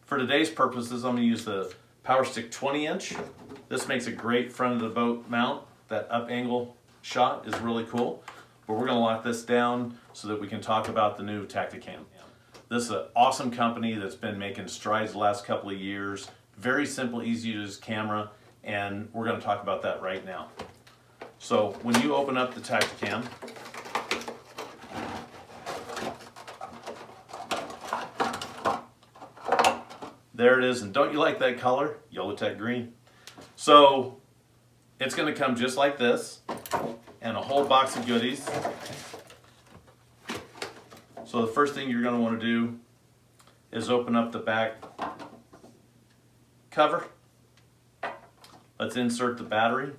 For today's purposes, I'm going to use the Power Stick 20-inch. This makes a great front of the boat mount. That up angle shot is really cool. But we're going to lock this down so that we can talk about the new Tactacam. This is an awesome company that's been making strides the last couple of years. Very simple, easy to use camera, and we're going to talk about that right now. So when you open up the Tactacam, there it is, and don't you like that color? YOLOtek green. So it's going to come just like this, and a whole box of goodies. So the first thing you're going to want to do is open up the back cover. Let's insert the battery.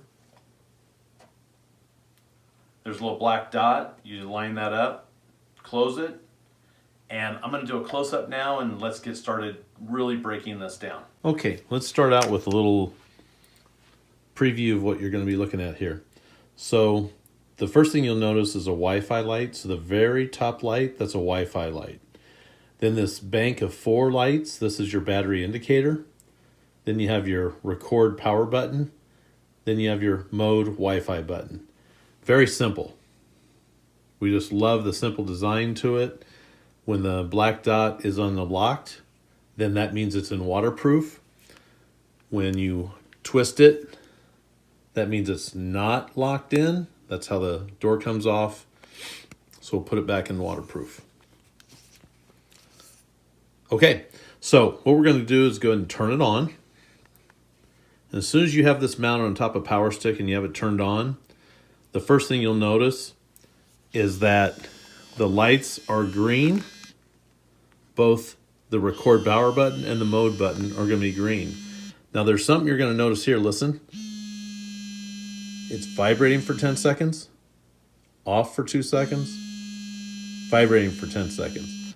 There's a little black dot. You line that up, close it, and I'm going to do a close-up now, and let's get started really breaking this down. Okay, let's start out with a little preview of what you're going to be looking at here. So the first thing you'll notice is a Wi-Fi light. So the very top light, that's a Wi-Fi light. Then this bank of 4 lights, this is your battery indicator. Then you have your record power button. Then you have your mode Wi-Fi button. Very simple. We just love the simple design to it. When the black dot is unlocked, then that means it's in waterproof. When you twist it, that means it's not locked in. That's how the door comes off. So we'll put it back in waterproof. Okay, so what we're going to do is go ahead and turn it on. And as soon as you have this mounted on top of Power Stick and you have it turned on, the first thing you'll notice is that the lights are green. Both the record power button and the mode button are going to be green. Now there's something you're going to notice here. Listen. It's vibrating for 10 seconds, off for 2 seconds, vibrating for 10 seconds.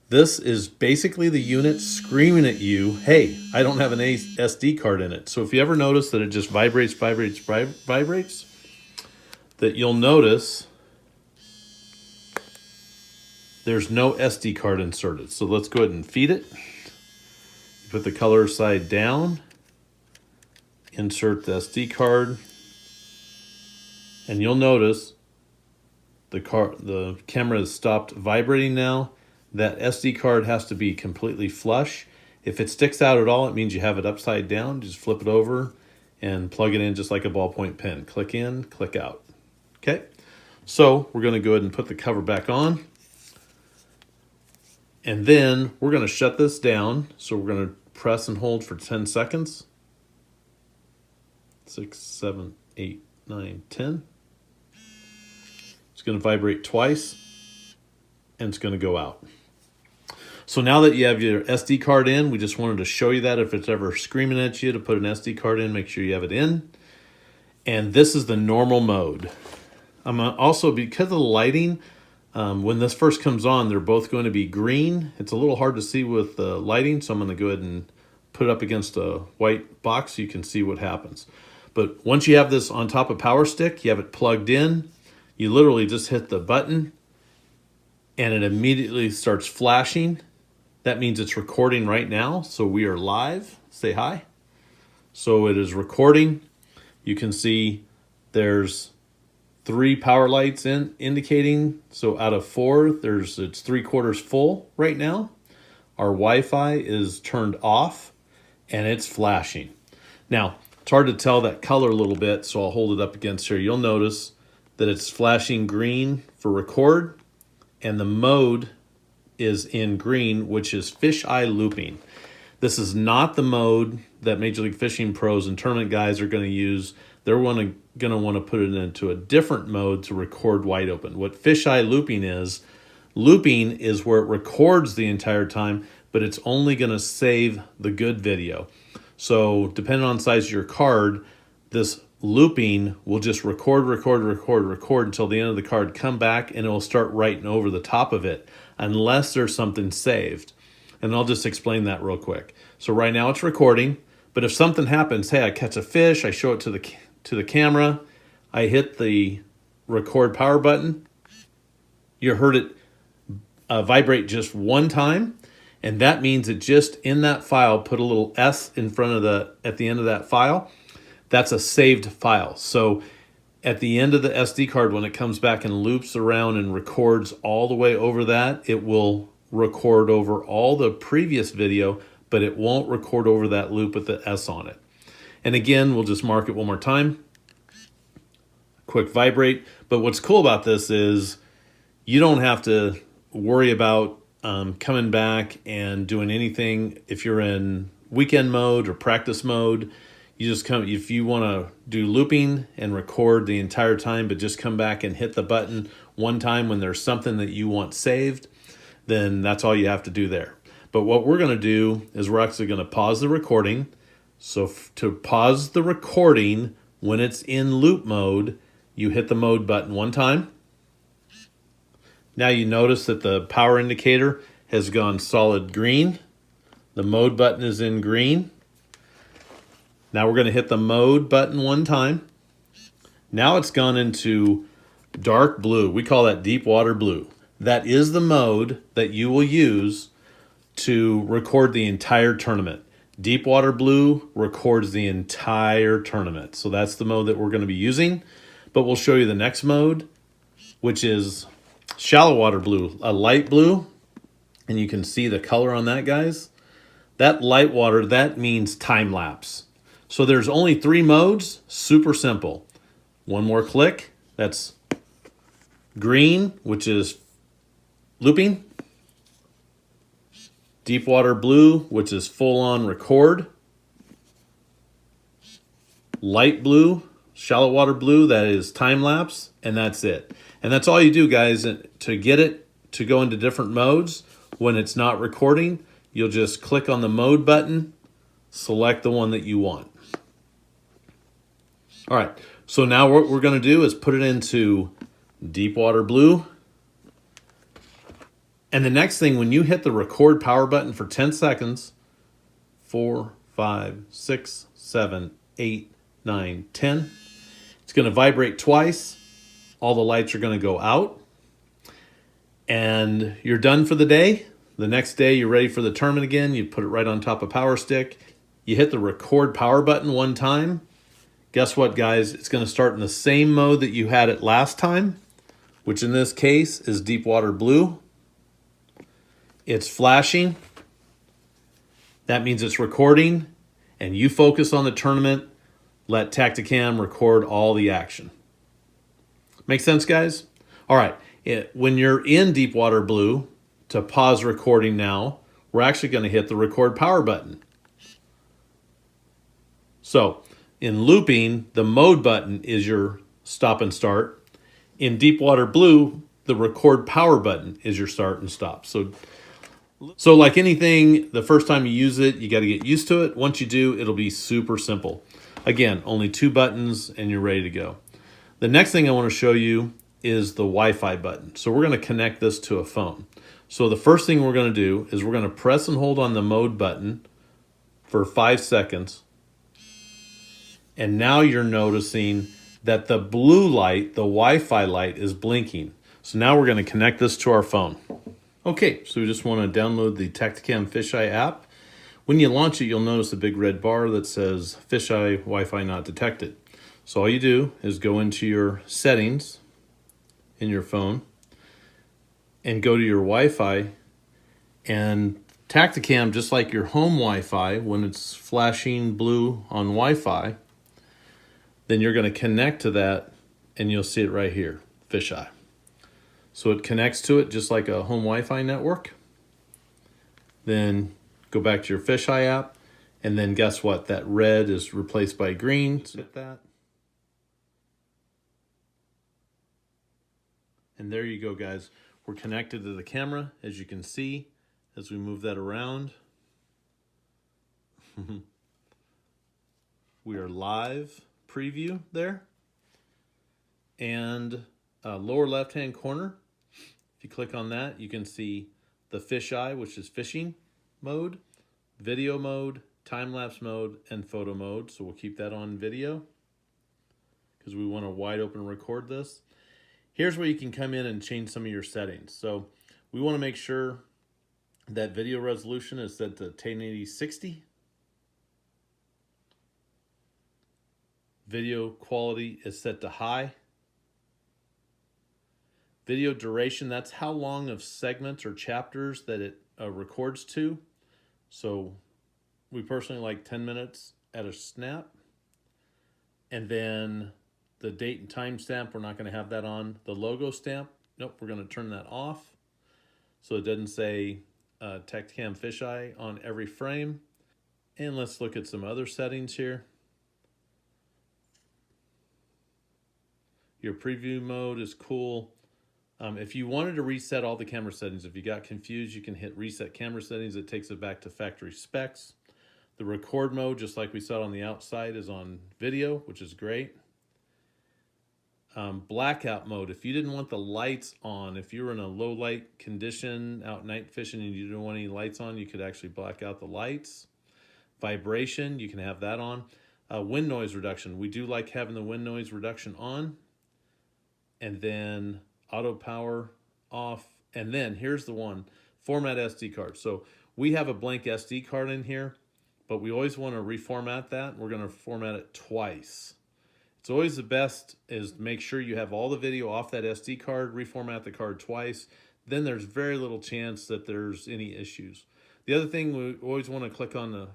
This is basically the unit screaming at you, hey, I don't have an SD card in it. So if you ever notice that it just vibrates, that you'll notice there's no SD card inserted. So let's go ahead and feed it. Put the color side down, insert the SD card. And you'll notice the camera has stopped vibrating now. That SD card has to be completely flush. If it sticks out at all, it means you have it upside down. Just flip it over and plug it in just like a ballpoint pen. Click in, click out. Okay, so we're going to go ahead and put the cover back on. And then we're going to shut this down. So we're going to press and hold for 10 seconds. 6, 7, 8, 9, 10. It's going to vibrate twice, and it's going to go out. So now that you have your SD card in, we just wanted to show you that if it's ever screaming at you to put an SD card in, make sure you have it in. And this is the normal mode. Also, because of the lighting, when this first comes on, they're both going to be green. It's a little hard to see with the lighting, so I'm going to go ahead and put it up against a white box so you can see what happens. But once you have this on top of Power Stick, you have it plugged in, you literally just hit the button and it immediately starts flashing. That means it's recording right now. So we are live. Say hi. So it is recording. You can see there's 3 power lights indicating. So out of 4, it's 3/4 full right now. Our Wi-Fi is turned off and it's flashing. Now, it's hard to tell that color a little bit, so I'll hold it up against here. You'll notice that it's flashing green for record, and the mode is in green, which is Fisheye Looping. This is not the mode that Major League Fishing pros and tournament guys are going to use. They're going to want to put it into a different mode to record wide open. What Fisheye Looping is where it records the entire time, but it's only going to save the good video. So depending on the size of your card, this looping will just record until the end of the card, come back, and it will start writing over the top of it unless there's something saved. And I'll just explain that real quick. So right now it's recording, but if something happens, hey, I catch a fish, I show it to the camera, I hit the record power button, you heard it vibrate just one time, And that means it just in that file, put a little S in front of at the end of that file. That's a saved file. So at the end of the SD card, when it comes back and loops around and records all the way over that, it will record over all the previous video, but it won't record over that loop with the S on it. And again, we'll just mark it one more time. Quick vibrate. But what's cool about this is you don't have to worry about coming back and doing anything. If you're in weekend mode or practice mode, you just come, if you want to do looping and record the entire time, but just come back and hit the button one time when there's something that you want saved, then that's all you have to do there. But what we're going to do is we're actually going to pause the recording. So to pause the recording when it's in loop mode, you hit the mode button one time. Now you notice that the power indicator has gone solid green. The mode button is in green. Now we're going to hit the mode button one time. Now it's gone into dark blue. We call that deep water blue. That is the mode that you will use to record the entire tournament. Deep water blue records the entire tournament. So that's the mode that we're going to be using. But we'll show you the next mode, which is shallow water blue, a light blue. And you can see the color on that, guys. That light water, that means time lapse. So there's only 3 modes, super simple. One more click, that's green, which is looping. Deep water blue, which is full on record. Light blue, shallow water blue, that is time lapse, and that's it. And that's all you do, guys. To get it to go into different modes, when it's not recording, you'll just click on the mode button, select the one that you want. All right, so now what we're going to do is put it into deep water blue. And the next thing, when you hit the record power button for 10 seconds, 4, 5, 6, 7, 8, 9, 10, it's going to vibrate twice. All the lights are going to go out. And you're done for the day. The next day, you're ready for the tournament again. You put it right on top of power stick. You hit the record power button one time. Guess what, guys? It's going to start in the same mode that you had it last time, which in this case is deep water blue. It's flashing. That means it's recording, and you focus on the tournament. Let Tactacam record all the action. Make sense, guys? All right. When you're in deep water blue, to pause recording now, we're actually going to hit the record power button. So in looping, the mode button is your stop and start. In deep water blue, the record power button is your start and stop. So like anything, the first time you use it, you got to get used to it. Once you do, it'll be super simple. Again, only 2 buttons and you're ready to go. The next thing I want to show you is the Wi-Fi button. So we're going to connect this to a phone. So the first thing we're going to do is we're going to press and hold on the mode button for 5 seconds. And now you're noticing that the blue light, the Wi-Fi light, is blinking. So now we're going to connect this to our phone. Okay, so we just want to download the Tactacam Fish-i app. When you launch it, you'll notice a big red bar that says Fisheye Wi-Fi not detected. So all you do is go into your settings in your phone and go to your Wi-Fi, and Tactacam, just like your home Wi-Fi, when it's flashing blue on Wi-Fi, then you're going to connect to that and you'll see it right here, Fisheye. So it connects to it just like a home Wi-Fi network. Then go back to your Fisheye app, and then guess what? That red is replaced by green. So hit that. And there you go, guys. We're connected to the camera, as you can see, as we move that around. We are live preview there. And lower left-hand corner, if you click on that, you can see the fisheye, which is fishing mode, video mode, time-lapse mode, and photo mode. So we'll keep that on video because we want to wide open record this. Here's where you can come in and change some of your settings. So we want to make sure That video resolution is set to 1080-60. Video quality is set to high. Video duration, that's how long of segments or chapters that it records to. So we personally like 10 minutes at a snap. And then the date and time stamp, we're not going to have that on. The logo stamp, nope, we're going to turn that off. So it doesn't say Tactacam Fish-i on every frame. And let's look at some other settings here. Your preview mode is cool. If you wanted to reset all the camera settings, if you got confused, you can hit reset camera settings. It takes it back to factory specs. The record mode, just like we saw on the outside, is on video, which is great. Blackout mode, if you didn't want the lights on, if you were in a low light condition out night fishing and you didn't want any lights on, you could actually black out the lights. Vibration, you can have that on. Wind noise reduction, we do like having the wind noise reduction on. And then auto power off. And then here's the one, format SD card. So we have a blank SD card in here, but we always want to reformat that. We're going to format it twice. It's always the best is make sure you have all the video off that SD card, reformat the card twice. Then there's very little chance that there's any issues. The other thing, we always want to click on the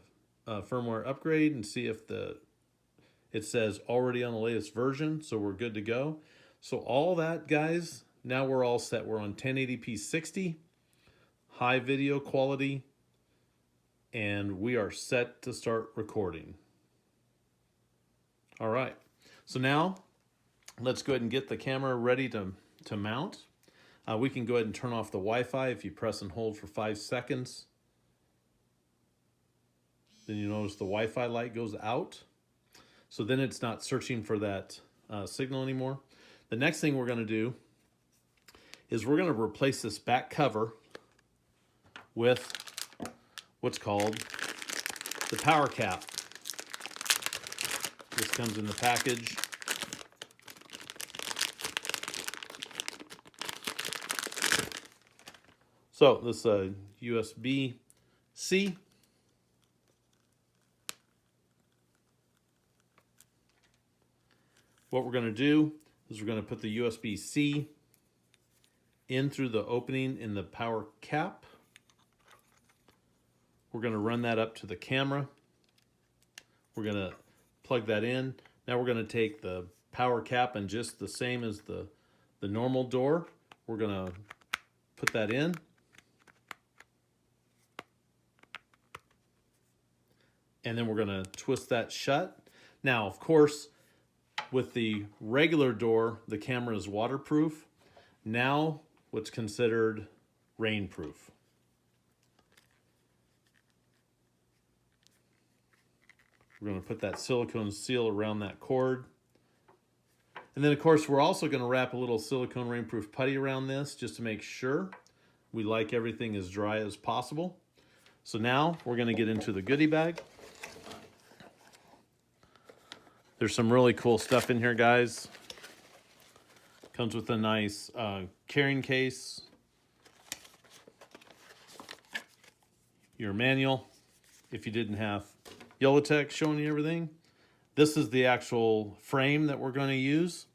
firmware upgrade and see if it says already on the latest version. So we're good to go. So all that, guys, now we're all set. We're on 1080p 60, high video quality, and we are set to start recording. All right. So now let's go ahead and get the camera ready to mount. We can go ahead and turn off the Wi-Fi if you press and hold for 5 seconds. Then you notice the Wi-Fi light goes out. So then it's not searching for that signal anymore. The next thing we're going to do is we're going to replace this back cover with what's called the power cap. This comes in the package. So this USB-C. What we're going to do is we're going to put the USB-C in through the opening in the power cap. We're going to run that up to the camera. We're going to plug that in. Now we're going to take the power cap and just the same as the normal door, we're going to put that in. And then we're going to twist that shut. Now, of course, with the regular door, the camera is waterproof. Now, what's considered rainproof. We're going to put that silicone seal around that cord. And then, of course, we're also going to wrap a little silicone rainproof putty around this just to make sure we like everything as dry as possible. So now we're going to get into the goodie bag. There's some really cool stuff in here, guys. Comes with a nice carrying case. Your manual, if you didn't have YOLOtek showing you everything. This is the actual frame that we're going to use.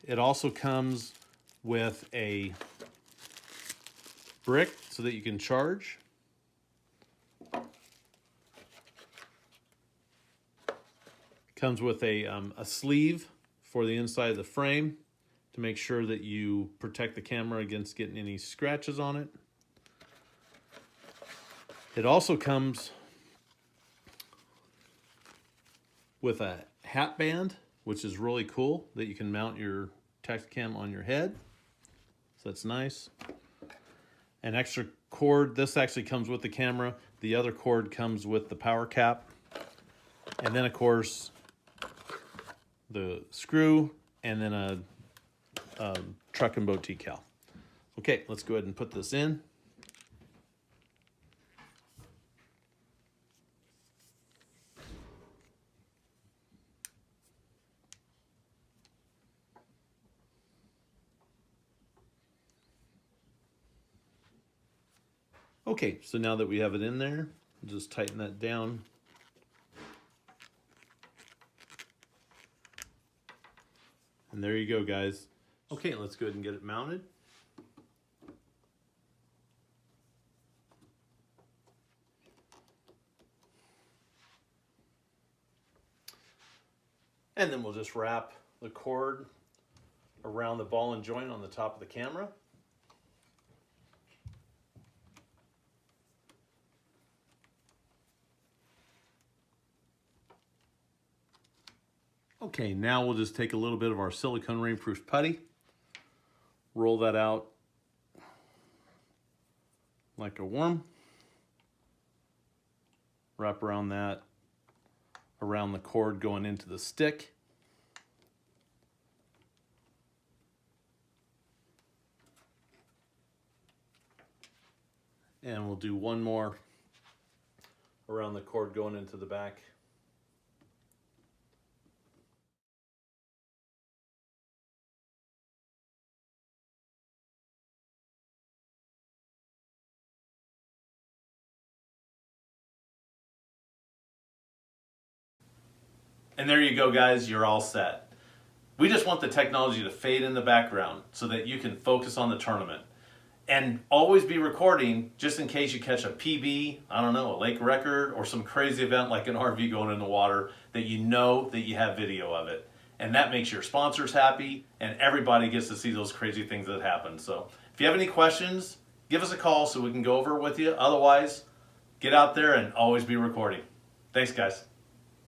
It also comes with a brick so that you can charge. Comes with a sleeve for the inside of the frame to make sure that you protect the camera against getting any scratches on it. It also comes with a hat band, which is really cool, that you can mount your Tactacam on your head. So that's nice. An extra cord. This actually comes with the camera. The other cord comes with the power cap. And then, of course, the screw, and then a truck and boat decal. Okay, let's go ahead and put this in. Okay, so now that we have it in there, just tighten that down. And there you go, guys. Okay, let's go ahead and get it mounted. And then we'll just wrap the cord around the ball and joint on the top of the camera. Okay, now we'll just take a little bit of our silicone rainproof putty, roll that out like a worm, wrap around that, around the cord going into the stick. And we'll do one more around the cord going into the back. And there you go, guys, you're all set. We just want the technology to fade in the background so that you can focus on the tournament. And always be recording just in case you catch a PB, I don't know, a lake record, or some crazy event like an RV going in the water, that you know that you have video of it. And that makes your sponsors happy, and everybody gets to see those crazy things that happen. So if you have any questions, give us a call so we can go over it with you. Otherwise, get out there and always be recording. Thanks, guys.